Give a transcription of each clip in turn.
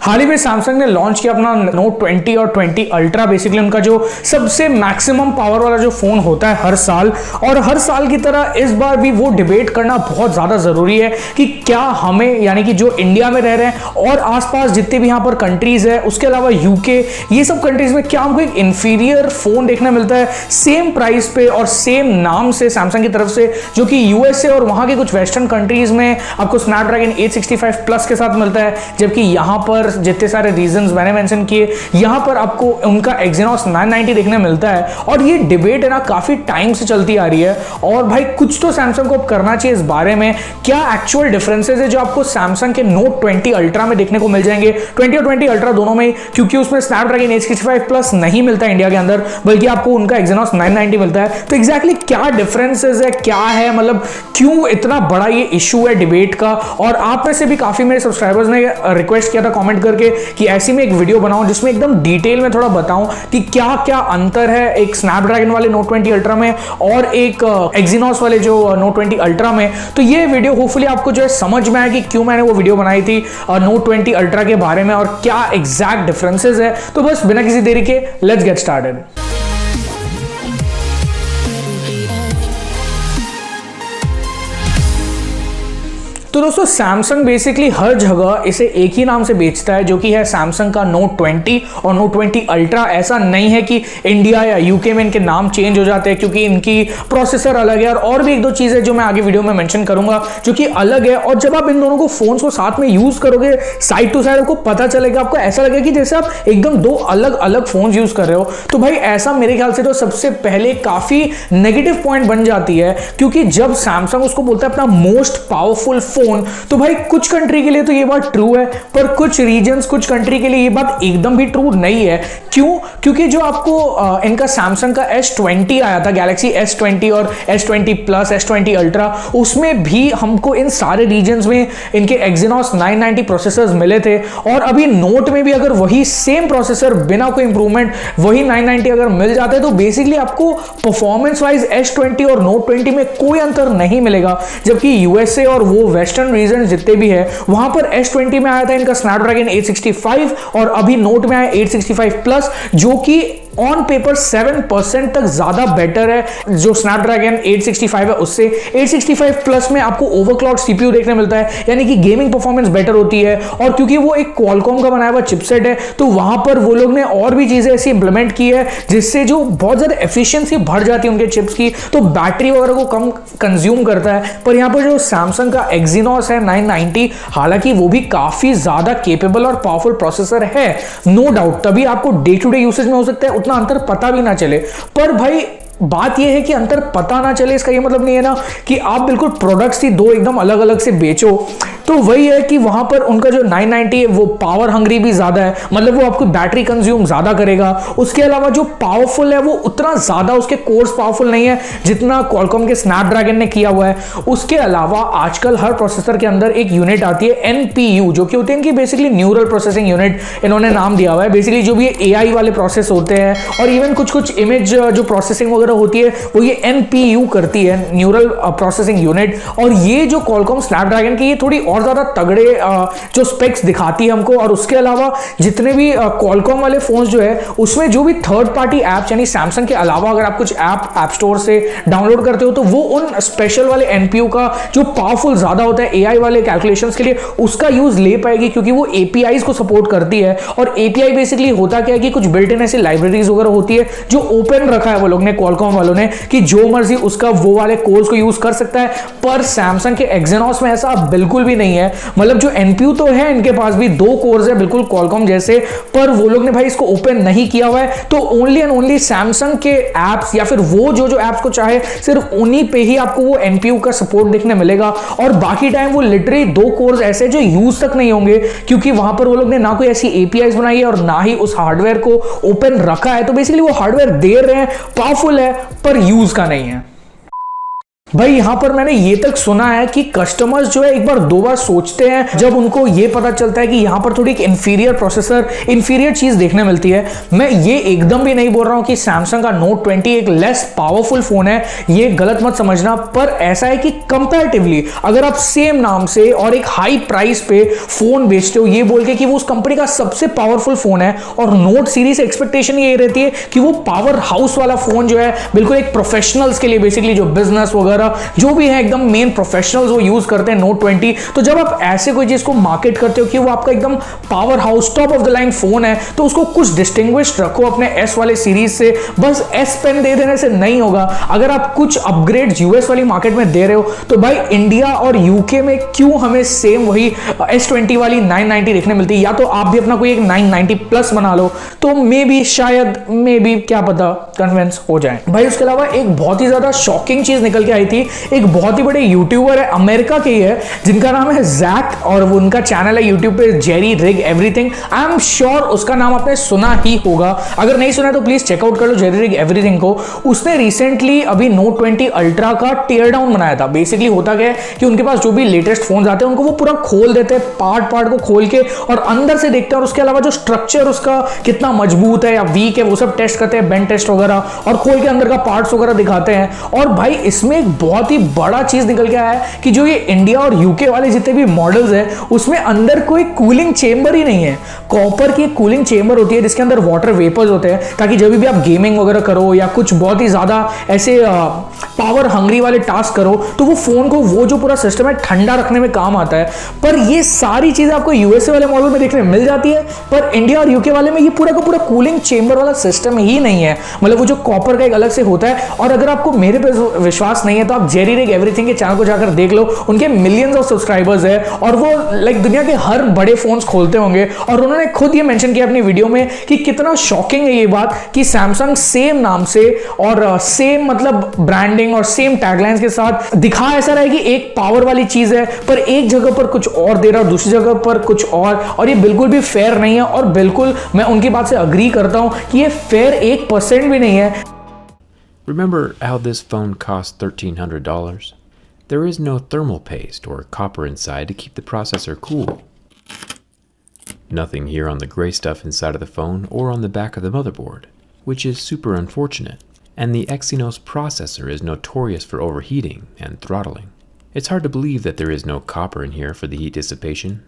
हाल ही में सैमसंग ने लॉन्च किया अपना नोट 20 और 20 अल्ट्रा। बेसिकली उनका जो सबसे मैक्सिमम पावर वाला जो फोन होता है हर साल, और हर साल की तरह इस बार भी वो डिबेट करना बहुत ज्यादा जरूरी है कि क्या हमें, यानी कि जो इंडिया में रह रहे हैं और आसपास जितने भी यहाँ पर कंट्रीज है, उसके अलावा यूके, ये सब कंट्रीज में क्या हमको एक इंफीरियर फोन देखने मिलता है सेम प्राइस पे और सेम नाम से सैमसंग की तरफ से, जो कि यूएसए और वहां के कुछ वेस्टर्न कंट्रीज में आपको स्नैपड्रैगन 865 प्लस के साथ मिलता है, जबकि यहां पर जितने सारे रीजंस मैंने मेंशन किए, यहां पर आपको उनका एक्सिनोस 990 देखने मिलता है। और ये डिबेट है ना काफी टाइम से चलती आ रही है, और भाई कुछ तो सैमसंग को अब करना चाहिए इस बारे में। क्या एक्चुअल डिफरेंसेस है जो आपको सैमसंग के नोट 20 अल्ट्रा में देखने को मिल जाएंगे, 20 और 20 अल्ट्रा दोनों में, क्योंकि उसमें स्नैपड्रैगन 865 प्लस नहीं मिलता इंडिया के अंदर, बल्कि आपको उनका एक्सिनोस 990 मिलता है। तो एग्जैक्टली क्या डिफरेंसेस है, क्या है, मतलब क्यों इतना बड़ा ये इशू है डिबेट का। और आप में से भी काफी मेरे सब्सक्राइबर्स ने रिक्वेस्ट किया था कमेंट करके कि ऐसी में एक वीडियो बनाऊं जिसमें एकदम डिटेल में थोड़ा बताऊं कि क्या क्या अंतर है एक स्नैपड्रैगन वाले नोट 20 अल्ट्रा में और एक एक्सिनोस वाले जो नोट 20 अल्ट्रा में। तो ये वीडियो होपफुली आपको जो है समझ में आए कि क्यों मैंने वो वीडियो बनाई थी नोट 20 अल्ट्रा के बारे में और क्या एग्जैक्ट डिफरेंसेस है। तो बस बिना किसी देरी के लेट्स गेट स्टार्टेड। तो दोस्तों सैमसंग बेसिकली हर जगह इसे एक ही नाम से बेचता है, जो कि है सैमसंग का नोट 20 और नोट 20 अल्ट्रा। ऐसा नहीं है कि इंडिया या यूके में इनके नाम चेंज हो जाते हैं, क्योंकि इनकी प्रोसेसर अलग है और भी एक दो चीजें जो मैं आगे वीडियो में मेंशन करूंगा जो कि अलग है। और जब आप इन दोनों को फोन्स को साथ में यूज करोगे साइड टू साइड, आपको पता चलेगा, आपको ऐसा लगेगा कि जैसे आप एकदम दो अलग अलग फोन यूज कर रहे हो। तो भाई ऐसा मेरे ख्याल से तो सबसे पहले काफी नेगेटिव पॉइंट बन जाती है, क्योंकि जब सैमसंग उसको बोलता है अपना मोस्ट पावरफुल तो भाई कुछ कंट्री के लिए तो ये बात ट्रू है, पर कुछ रीजन्स, कुछ कंट्री के लिए ये बात एकदम भी ट्रू नहीं है। क्यों? क्योंकि जो आपको इनका सैमसंग का S20 आया था, गैलेक्सी S20 और S20 प्लस, S20 अल्ट्रा, उसमें भी हमको इन सारे रीजन्स में इनके एक्सिनोस 990 प्रोसेसर्स मिले थे। और अभी नोट में भी अगर वही सेम प्रोसेसर बिना कोई इंप्रूवमेंट वही 990 अगर मिल जाता है, तो बेसिकली आपको परफॉर्मेंस वाइज S20 और नोट 20 में कोई अंतर नहीं मिलेगा। जबकि यूएसए और वो वेस्टर्न रीजन जितने भी है, वहां पर S20 में आया था इनका स्नैपड्रैगन 865 और अभी नोट में आया 865 प्लस, जो कि ऑन पेपर 7% तक ज्यादा बेटर है जो स्नैपड्रैगन 865 है उससे। 865 प्लस में आपको ओवरक्लॉक सीपीयू देखने मिलता है, यानी कि गेमिंग परफॉर्मेंस बेटर होती है। और क्योंकि वो एक क्वालकॉम का बनाया हुआ चिपसेट है, तो वहां पर वो लोग ने और भी चीजें ऐसी इंप्लीमेंट की है जिससे जो बहुत ज्यादा एफिशिएंसी बढ़ जाती है उनके चिप्स की, तो बैटरी वगैरह को कम कंज्यूम करता है। पर यहाँ पर जो सैमसंग का एक्सिनोस है 990, हालांकि वो भी काफी ज्यादा केपेबल और पावरफुल प्रोसेसर है, नो डाउट, तभी आपको डे टू डे यूसेज में हो सकता है उतना अंतर पता भी ना चले। पर भाई बात यह है कि अंतर पता ना चले, इसका ये मतलब नहीं है ना कि आप बिल्कुल प्रोडक्ट्स ही दो एकदम अलग अलग से बेचो। तो वही है कि वहां पर उनका जो 990 है वो पावर हंग्री भी ज्यादा है, मतलब वो आपको बैटरी कंज्यूम ज्यादा करेगा। उसके अलावा जो पावरफुल है वो उतना ज्यादा उसके कोर्स पावरफुल नहीं है जितना क्वालकॉम के स्नैपड्रैगन ने किया हुआ है। उसके अलावा आजकल हर प्रोसेसर के अंदर एक यूनिट आती है NPU, जो कि होती है इनकी बेसिकली न्यूरल प्रोसेसिंग यूनिट, इन्होंने नाम दिया हुआ है। बेसिकली जो भी AI वाले प्रोसेस होते हैं और इवन कुछ कुछ इमेज जो प्रोसेसिंग वगैरह होती है वो ये NPU करती है, न्यूरल प्रोसेसिंग यूनिट। और ये जो क्वालकॉम स्नैपड्रैगन की ये थोड़ी और ज्यादा तगड़े जो स्पेक्स दिखाती है हमको। और उसके अलावा जितने भी क्वालकॉम वाले फोन्स जो है उसमें जो भी थर्ड पार्टी ऐप्स, यानी सैमसंग के अलावा अगर आप कुछ ऐप स्टोर से डाउनलोड करते हो, तो वो उन स्पेशल वाले NPU का जो पावरफुल ज्यादा होता है AI वाले कैलकुलेशंस के लिए, उसका यूज ले पाएगी, क्योंकि वो APIs को सपोर्ट करती है। और API बेसिकली होता क्या है कि कुछ बिल्ट इन ऐसी लाइब्रेरीज वगैरह होती है जो ओपन रखा है वो लोग ने, क्वालकॉम वालों ने, कि जो मर्जी उसका वो वाले कोर्स को यूज कर सकता है। पर सैमसंग के एक्सिनोस में ऐसा बिल्कुल भी नहीं है। मतलब जो NPU तो है इनके पास भी 2 कोर्स है बिल्कुल क्वालकॉम जैसे, पर वो लोग ने भाई इसको ओपन नहीं किया हुआ है। तो ओनली एंड ओनली सैमसंग के एप्स या फिर वो जो एप्स को चाहे सिर्फ उन्हीं पे ही आपको वो NPU का सपोर्ट देखने मिलेगा। और बाकी टाइम वो लिटरली 2 कोर्स ऐसे जो यूज तक नहीं होंगे, क्योंकि वहां पर वो लोग ने ना कोई ऐसी APIs बनाई है और ना ही उस हार्डवेयर को ओपन रखा है। तो बेसिकली वो हार्डवेयर दे रहे हैं, पावरफुल है, पर यूज का नहीं है। भाई यहाँ पर मैंने ये तक सुना है कि कस्टमर्स जो है एक बार दो बार सोचते हैं जब उनको ये पता चलता है कि यहाँ पर थोड़ी एक इंफीरियर प्रोसेसर, इंफीरियर चीज देखने मिलती है। मैं ये एकदम भी नहीं बोल रहा हूँ कि सैमसंग का नोट 20 एक लेस पावरफुल फोन है, ये गलत मत समझना। पर ऐसा है कि कंपैरेटिवली अगर आप सेम नाम से और एक हाई प्राइस पे फोन बेचते हो ये बोल के कि वो उस कंपनी का सबसे पावरफुल फोन है, और नोट सीरीज एक्सपेक्टेशन ये रहती है कि वो पावर हाउस वाला फोन जो है बिल्कुल एक प्रोफेशनल्स के लिए, बेसिकली जो बिजनेस वगैरह जो भी है एकदम मेन प्रोफेशनल्स वो यूज करते हैं नोट 20। तो जब आप ऐसे कोई चीज को मार्केट करते हो कि वो आपका एकदम power house top of the line phone है, तो उसको कुछ डिस्टिंग्विश रखो अपने एस वाले सीरीज से। बस एस पेन दे देने से नहीं होगा। अगर आप कुछ अपग्रेड यूएस वाली मार्केट में दे रहे हो तो भाई इंडिया और यूके में क्यों हमें सेम वही S20 वाली 990 देखने मिलती है? या तो आप भी अपना कोई एक 990 प्लस बना लो तो मे बी शायद क्या पता कन्विंस हो जाए। भाई उसके अलावा एक बहुत ही ज्यादा शॉकिंग चीज निकल के आई थी। एक बहुत ही बड़े यूट्यूबर है, अमेरिका के ही है, जिनका नाम है जैक, और वो उनका चैनल है यूट्यूब पे Jerry rig everything. I am sure उसका नाम आपने सुना ही होगा, अगर नहीं सुना तो प्लीज चेकआउट कर लो जेरी रिग एवरीथिंग को। उसने रिसेंटली अभी नोट 20 अल्ट्रा का टेयर डाउन बनाया था। बेसिकली होता क्या है कि उनके पास जो भी लेटेस्ट फोन आते हैं उनको वो पूरा खोल देते हैं, पार्ट पार्ट को खोल के, और अंदर से देखते हैं, और उसके अलावा जो स्ट्रक्चर उसका कितना मजबूत है या वीक है वो सब टेस्ट करते हैं, बेंच टेस्ट वगैरह, और खोल के अंदर का पार्ट्स वगैरह दिखाते हैं। और भाई इसमें एक बहुत ही बड़ा चीज निकल के आया है कि जो ये इंडिया और यूके वाले जितने भी मॉडल्स है उसमें अंदर कोई कूलिंग चेंबर ही नहीं है। कॉपर की कूलिंग चेंबर होती है जिसके अंदर वाटर वेपर्स होते हैं, ताकि जब भी आप गेमिंग वगैरह करो या कुछ बहुत ही ज्यादा ऐसे पावर हंग्री वाले टास्क करो तो वो फोन को वो जो पूरा सिस्टम है ठंडा रखने में काम आता है। पर ये सारी चीजें आपको यूएसए वाले मॉडल में देखने मिल जाती है, पर इंडिया और यूके वाले में ये पूरा का पूरा कूलिंग चेंबर वाला सिस्टम ही नहीं है। मतलब वो जो कॉपर का एक अलग से होता है। और अगर आपको मेरे पे विश्वास नहीं है तो आप जेरी रिग एवरीथिंग के चैनल को जाकर देख लो, उनके मिलियंस ऑफ सब्सक्राइबर्स है और वो लाइक दुनिया के हर बड़े फोन्स खोलते होंगे। और उन्होंने खुद ये मेंशन किया अपनी वीडियो में कि कितना शॉकिंग है ये बात कि सैमसंग सेम नाम से और सेम मतलब ब्रांडिंग और सेम टैगलाइंस के साथ दिखा ऐसा रहा है कि एक पावर वाली चीज है, पर एक जगह पर कुछ और दे रहा है, दूसरी जगह पर कुछ और ये बिल्कुल भी फेयर नहीं है। और बिल्कुल मैं उनकी बात से अग्री करता हूं कि ये फेयर 1% भी नहीं है। Remember how this phone cost $1,300? There is no thermal paste or copper inside to keep the processor cool. Nothing here on the gray stuff inside of the phone or on the back of the motherboard, which is super unfortunate. And the Exynos processor is notorious for overheating and throttling. It's hard to believe that there is no copper in here for the heat dissipation.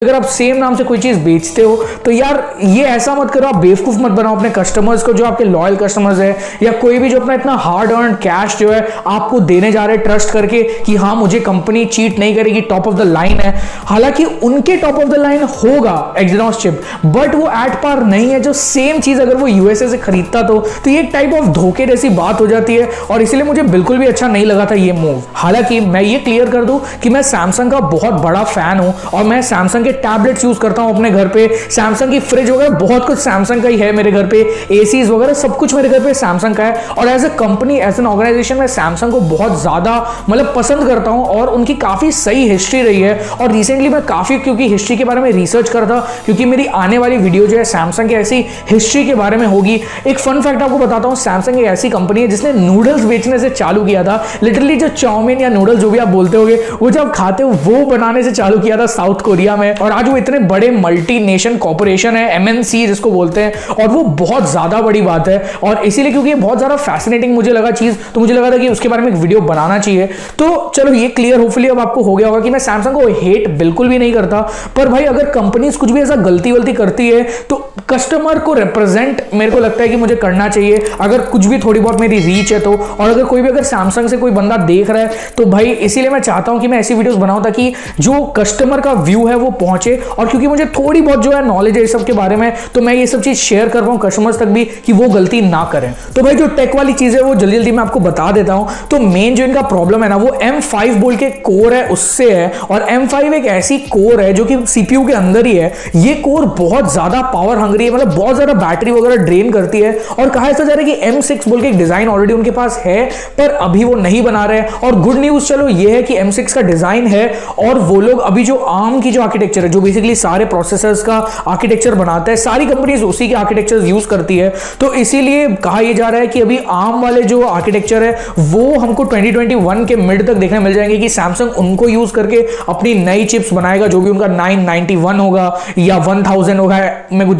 अगर आप same नाम से कोई चीज बेचते हो तो यार ये ऐसा मत करो, आप बेवकूफ मत बनाओ अपने कस्टमर्स को, जो आपके लॉयल कस्टमर्स है या कोई भी जो अपना इतना हार्ड अर्न कैश जो है आपको देने जा रहे हैं ट्रस्ट करके कि हाँ मुझे कंपनी चीट नहीं करेगी, टॉप ऑफ द लाइन है। हालांकि उनके टॉप ऑफ द लाइन होगा एक्सिनोस चिप, बट वो एट पार नहीं है जो सेम चीज अगर वो यूएसए से खरीदता तो ये एक टाइप ऑफ धोखे जैसी बात हो जाती है। और इसलिए मुझे बिल्कुल भी अच्छा नहीं लगा था ये मूव। हालांकि मैं ये क्लियर कर दूं कि मैं सैमसंग का बहुत बड़ा फैन हूं और मैं सैमसंग के टैबलेट्स यूज करता हूं अपने घर पे, सैमसंग की फ्रिज वगैरह बहुत कुछ सैमसंग का ही है मेरे घर पे, एसीज वगैरह सब कुछ मेरे घर पे सैमसंग का है। और as a company as an organization मैं सैमसंग को बहुत ज्यादा मतलब पसंद करता हूं और उनकी काफी सही हिस्ट्री रही है। और रिसेंटली मैं काफी क्योंकि हिस्ट्री के बारे में रिसर्च कर रहा था, क्योंकि मेरी आने वाली वीडियो जो है सैमसंग की ऐसी हिस्ट्री के बारे में होगी। एक फन फैक्ट आपको बताता हूं, सैमसंग एक ऐसी कंपनी है जिसने नूडल्स बेचने से चालू किया था। लिटरली जो चाउमीन या नूडल्स जो भी आप बोलते होगे वो जब खाते हो वो बनाने से चालू किया था साउथ कोरिया में। और आज वो इतने बड़े मल्टी नेशन कॉर्पोरेशन है, एमएनसी जिसको बोलते हैं, और वो बहुत ज्यादा बड़ी बात है। और इसीलिए क्योंकि ये बहुत ज्यादा फैसिनेटिंग मुझे लगा चीज, तो मुझे लगा था कि उसके बारे में एक वीडियो बनाना चाहिए। तो चलो ये क्लियर होपफुली अब आपको हो गया होगा कि मैं सैमसंग को हेट बिल्कुल भी नहीं करता, पर भाई अगर कंपनीज कुछ भी ऐसा गलती वलती करती है तो कस्टमर को रिप्रेजेंट मेरे को लगता है कि मुझे करना चाहिए, अगर कुछ भी थोड़ी बहुत मेरी रीच है तो। और अगर कोई भी अगर सैमसंग से कोई बंदा देख रहा है तो भाई इसीलिए मैं चाहता हूं कि मैं ऐसी वीडियोस बनाऊं ताकि जो कस्टमर का व्यू है वो पहुंचे। और क्योंकि मुझे थोड़ी बहुत जो है नॉलेज है इस सब के बारे में, तो मैं ये सब चीज शेयर कर रहा हूं कस्टमर्स तक भी कि वो गलती ना करें। तो भाई जो टेक वाली चीज है वो जल्दी जल्दी मैं आपको बता देता हूं। तो मेन जो इनका प्रॉब्लम है ना वो M5 बोल के कोर है उससे है। और M5 एक ऐसी कोर है जो कि CPU के अंदर ही है। ये कोर बहुत ज्यादा पावर हंग्री है, मतलब बहुत ज्यादा बैटरी वगैरह ड्रेन करती है। और कहा ऐसा जा रहा है कि M6 बोल के एक डिजाइन ऑलरेडी उनके पास है, पर अभी वो नहीं बना रहे। और गुड न्यूज चलो ये है कि M6 का डिजाइन है और वो लोग अभी जो ARM की जो आर्किटेक्चर आर्किटेक्चर है जो बेसिकली सारे प्रोसेसर्स का आर्किटेक्चर बनाता है, सारी कंपनीज उसी के आर्किटेक्चर यूज करती है। तो इसीलिए कहा यह जा रहा है कि अभी आर्म वाले जो आर्किटेक्चर है वो हमको 2021 के मिड तक देखने मिल जाएंगे कि सैमसंग उनको यूज करके अपनी नई चिप्स बनाएगा, जो भी उनका 991 होगा या 1000 होगा,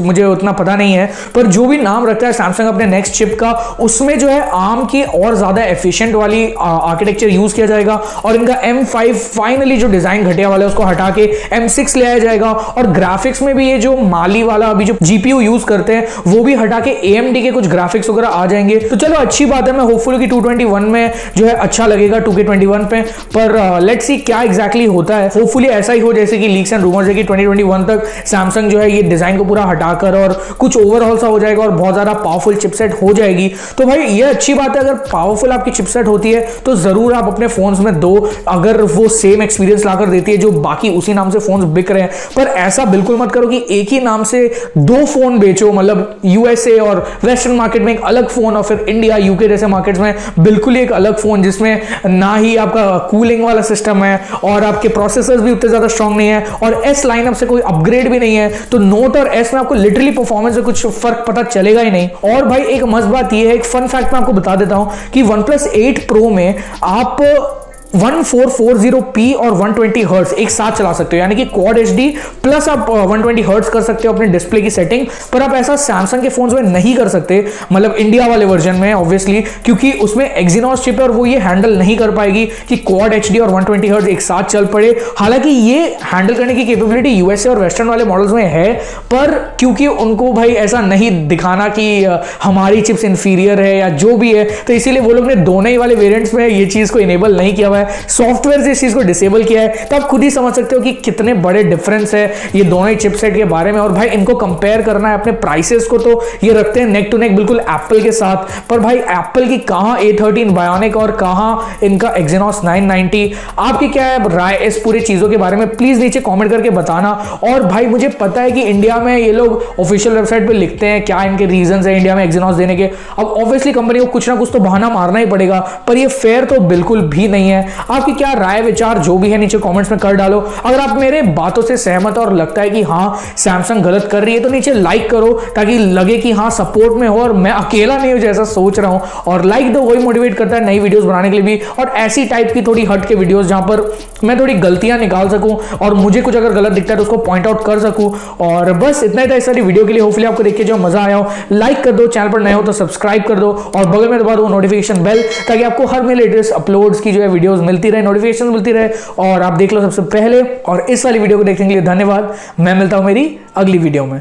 मुझे उतना पता नहीं है, पर जो भी नाम रखता है सैमसंग अपने नेक्स्ट चिप का, उसमें जो है आर्म की और ज्यादा एफिशिएंट वाली आर्किटेक्चर यूज किया जाएगा और इनका M5 फाइनली जो डिजाइन घटिया वाला है उसको हटा के M6 ले आया जाएगा। और ग्राफिक्स में भी ये जो माली वाला अभी जो GPU यूज करते हैं वो भी हटा के AMD के कुछ ग्राफिक्स वगैरह आ जाएंगे। तो चलो अच्छी बात है, मैं होपफुल कि 221 में जो है अच्छा लगेगा 2K21 पे, पर लेट्स सी क्या एग्जैक्टली होता है। होपफुली ऐसा ही हो जैसे कि लीक्स एंड रूमर्स है कि 2021 तक सैमसंग जो है ये डिजाइन को पूरा हटाकर और कुछ ओवरऑल सा हो जाएगा और बहुत ज्यादा पावरफुल चिपसेट हो जाएगी। तो भाई ये अच्छी बात है, अगर पावरफुल आपकी चिपसेट होती है तो जरूर आप अपने फोन्स में दो, अगर वो सेम एक्सपीरियंस लाकर देती है जो बाकी उसी नाम से फोन्स बिक रहे हैं। पर ऐसा बिल्कुल मत करो कि एक ही नाम से दो फोन बेचो, मतलब यूएसए और वेस्टर्न मार्केट में एक अलग फोन और फिर इंडिया यूके जैसे मार्केट्स में बिल्कुल एक अलग फोन जिसमें ना ही आपका कूलिंग वाला सिस्टम है और आपके प्रोसेसर्स भी उतने ज्यादा स्ट्रांग नहीं है और एस लाइनअप से कोई अपग्रेड भी नहीं है। तो नोट और एस में आपको लिटरली परफॉर्मेंस में कुछ फर्क पता चलेगा ही नहीं। और भाई एक मस्त बात ये है, एक फन फैक्ट मैं आपको बता देता हूं कि OnePlus 8 Pro में आप 1440p और 120 हर्ट्ज एक साथ चला सकते हो, यानी कि क्वाड HD प्लस आप 120 हर्ट्ज कर सकते हो अपने डिस्प्ले की सेटिंग। पर आप ऐसा सैमसंग के फोन्स में नहीं कर सकते, मतलब इंडिया वाले वर्जन में ऑब्वियसली, क्योंकि उसमें एक्सिनोस चिप है और वो ये हैंडल नहीं कर पाएगी कि क्वाड HD और 120 हर्ट्ज एक साथ चल पड़े। हालांकि ये हैंडल करने की कैपेबिलिटी यूएसए और वेस्टर्न वाले मॉडल्स में है, पर क्योंकि उनको भाई ऐसा नहीं दिखाना कि हमारी चिप्स इंफीरियर है या जो भी है, तो इसीलिए वो लोग ने दोनों ही वाले वेरिएंट्स में ये चीज को इनेबल नहीं किया हुआ है, सॉफ्टवेयर से इस चीज को डिसेबल किया है। तो आप खुद ही समझ सकते हो कि कितने बड़े डिफरेंस है ये दोनों ही चिपसेट के बारे में। और भाई इनको कंपेयर करना है अपने प्राइसेस को, तो ये रखते हैं नेक टू नेक बिल्कुल एप्पल के साथ। पर भाई एप्पल की कहां A13 बायोनिक और कहां इनका एक्सिनोस 990। आपकी क्या है राय इस पूरी चीजों के बारे में, प्लीज नीचे कमेंट करके बताना। और भाई मुझे पता है कि इंडिया में ये लोग ऑफिशियल वेबसाइट पे लिखते हैं क्या इनके रीजंस है इंडिया में एक्सिनोस देने के। अब ऑब्वियसली कंपनी को कुछ ना कुछ तो बहाना मारना ही पड़ेगा, पर ये फेयर तो बिल्कुल भी नहीं है। आपकी क्या राय विचार जो भी है नीचे कमेंट्स में कर डालो। अगर आप मेरे बातों से सहमत और लगता है कि हाँ सैमसंग गलत कर रही है तो नीचे लाइक करो, ताकि लगे कि हाँ सपोर्ट में हो और मैं अकेला नहीं हूं जैसा सोच रहा हूं। और लाइक दो, वही मोटिवेट करता है नई वीडियोस बनाने के लिए भी, और ऐसी टाइप की थोड़ी हट के वीडियोस जहां पर मैं थोड़ी गलतियां निकाल सकूं और मुझे कुछ अगर गलत दिखता है तो उसको पॉइंट आउट कर सकूं। और बस इतना ही था इस सारी वीडियो के लिए। होपफुली आपको देख के जो मजा आया हो, लाइक कर दो, चैनल पर नए हो तो सब्सक्राइब कर दो और बगल में दबा दो नोटिफिकेशन बेल, ताकि आपको हर मेरे लेटेस्ट अपलोड्स की जो है वीडियोस मिलती रहे, नोटिफिकेशन मिलती रहे और आप देख लो सबसे पहले। और इस वाली वीडियो को देखने के लिए धन्यवाद। मैं मिलता हूं मेरी अगली वीडियो में।